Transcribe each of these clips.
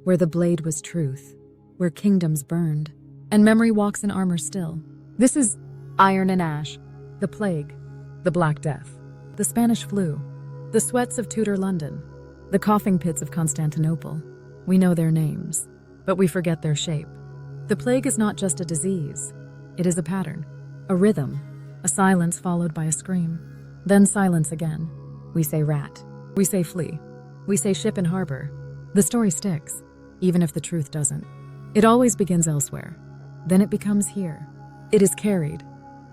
where the blade was truth, where kingdoms burned, and memory walks in armor still. This is iron and ash, the plague, the Black Death, the Spanish flu, the sweats of Tudor London, the coughing pits of Constantinople. We know their names, but we forget their shape. The plague is not just a disease. It is a pattern, a rhythm, a silence followed by a scream, then silence again. We say rat, we say flea, we say ship in harbor. The story sticks, even if the truth doesn't. It always begins elsewhere. Then it becomes here. It is carried,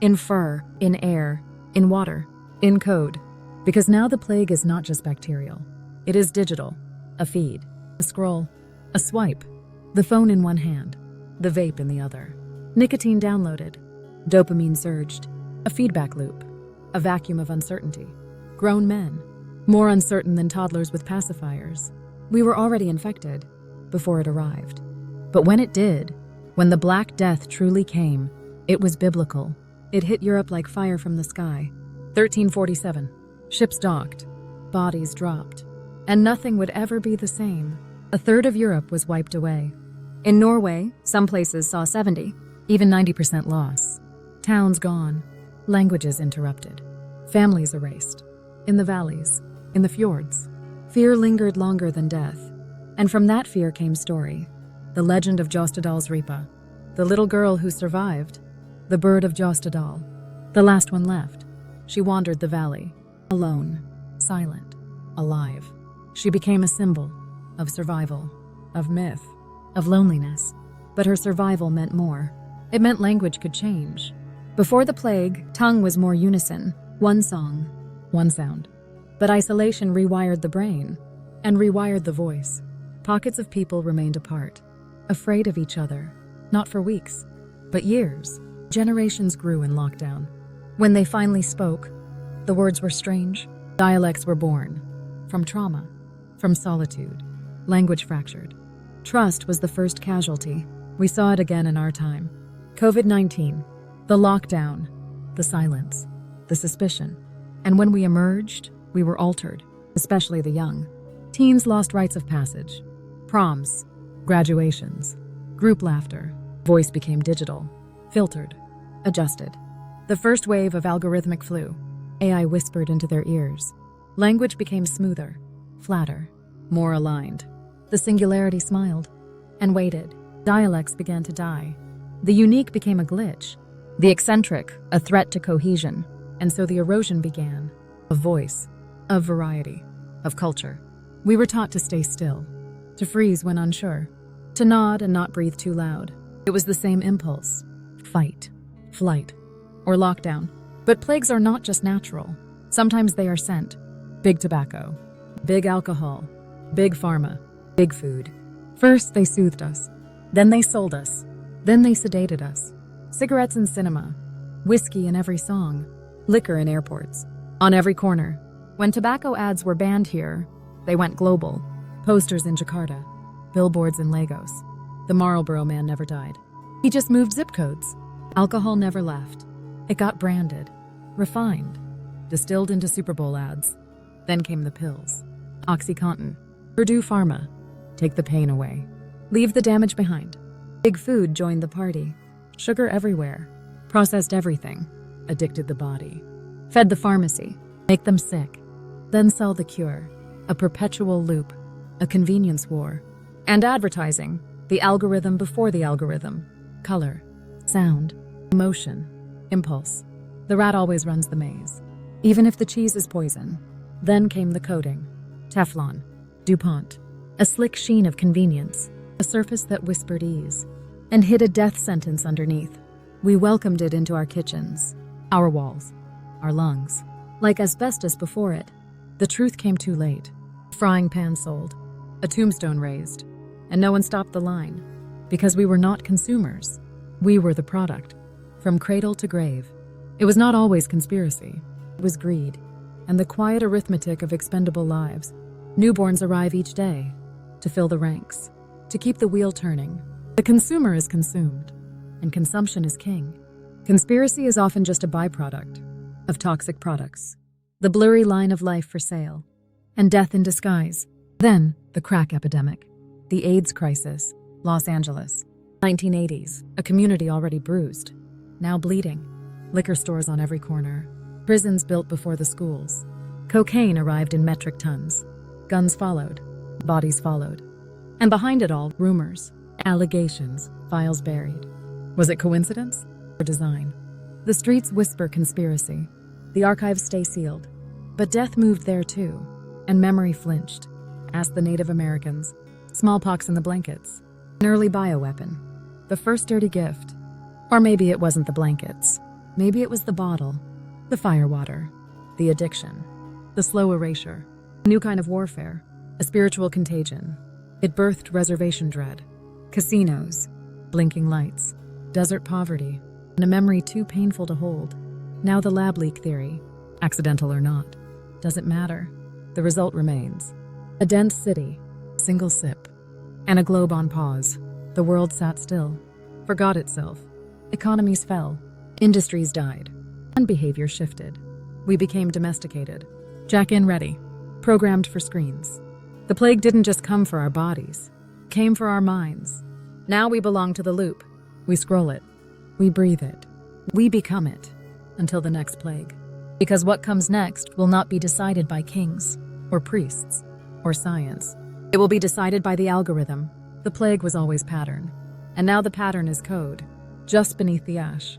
in fur, in air, in water, in code. Because now the plague is not just bacterial. It is digital, a feed, a scroll, a swipe, the phone in one hand, the vape in the other. Nicotine downloaded, dopamine surged, a feedback loop, a vacuum of uncertainty. Grown men, more uncertain than toddlers with pacifiers. We were already infected before it arrived. But when it did, when the Black Death truly came, it was biblical. It hit Europe like fire from the sky. 1347. Ships docked, bodies dropped, and nothing would ever be the same. A third of Europe was wiped away. In Norway, some places saw 70, even 90% loss. Towns gone, languages interrupted, families erased. In the valleys, in the fjords, fear lingered longer than death. And from that fear came story. The legend of Jostedalsrypa, the little girl who survived, the bird of Jostedal, the last one left. She wandered the valley, alone, silent, alive. She became a symbol of survival, of myth, of loneliness. But her survival meant more. It meant language could change. Before the plague, tongue was more unison, one song, one sound. But isolation rewired the brain and rewired the voice. Pockets of people remained apart, afraid of each other, not for weeks, but years. Generations grew in lockdown. When they finally spoke, the words were strange. Dialects were born, from trauma, from solitude. Language fractured. Trust was the first casualty. We saw it again in our time. COVID-19, the lockdown, the silence, the suspicion. And when we emerged, we were altered, especially the young. Teens lost rites of passage, proms, graduations, group laughter. Voice became digital, filtered, adjusted. The first wave of algorithmic flu. AI whispered into their ears. Language became smoother, flatter, more aligned. The singularity smiled and waited. Dialects began to die. The unique became a glitch, the eccentric a threat to cohesion. And so the erosion began, of voice, of variety, of culture. We were taught to stay still, to freeze when unsure, to nod and not breathe too loud. It was the same impulse: fight, flight, or lockdown. But plagues are not just natural. Sometimes they are sent. Big tobacco, big alcohol, big pharma, big food. First they soothed us, then they sold us, then they sedated us. Cigarettes in cinema, whiskey in every song, liquor in airports, on every corner. When tobacco ads were banned here, they went global. Posters in Jakarta, billboards in Lagos. The Marlboro man never died. He just moved zip codes. Alcohol never left. It got branded, refined, distilled into Super Bowl ads. Then came the pills. OxyContin, Purdue Pharma. Take the pain away. Leave the damage behind. Big food joined the party. Sugar everywhere. Processed everything. Addicted the body. Fed the pharmacy. Make them sick. Then sell the cure. A perpetual loop. A convenience war. And advertising. The algorithm before the algorithm. Color. Sound. Emotion. Impulse. The rat always runs the maze. Even if the cheese is poison. Then came the coating. Teflon. DuPont. A slick sheen of convenience. A surface that whispered ease. And hid a death sentence underneath. We welcomed it into our kitchens. Our walls. Our lungs. Like asbestos before it. The truth came too late. Frying pan sold. A tombstone raised. And no one stopped the line. Because we were not consumers. We were the product. From cradle to grave. It was not always conspiracy. It was greed. And the quiet arithmetic of expendable lives. Newborns arrive each day. To fill the ranks. To keep the wheel turning. The consumer is consumed. And consumption is king. Conspiracy is often just a byproduct of toxic products. The blurry line of life for sale. And death in disguise. Then, the crack epidemic. The AIDS crisis, Los Angeles. 1980s, a community already bruised, now bleeding. Liquor stores on every corner. Prisons built before the schools. Cocaine arrived in metric tons. Guns followed. Bodies followed. And behind it all, rumors, allegations, files buried. Was it coincidence or design? The streets whisper conspiracy. The archives stay sealed. But death moved there too, and memory flinched. Ask the Native Americans. Smallpox in the blankets. An early bioweapon. The first dirty gift. Or maybe it wasn't the blankets. Maybe it was the bottle. The firewater. The addiction. The slow erasure. A new kind of warfare. A spiritual contagion. It birthed reservation dread. Casinos. Blinking lights. Desert poverty. And a memory too painful to hold. Now the lab leak theory. Accidental or not. Doesn't matter. The result remains. A dense city. Single sip. And a globe on pause. The world sat still. Forgot itself. Economies fell. Industries died. And behavior shifted. We became domesticated. Jack-in ready. Programmed for screens. The plague didn't just come for our bodies. It came for our minds. Now we belong to the loop. We scroll it. We breathe it. We become it. Until the next plague. Because what comes next will not be decided by kings, or priests, or science. It will be decided by the algorithm. The plague was always pattern. And now the pattern is code, just beneath the ash.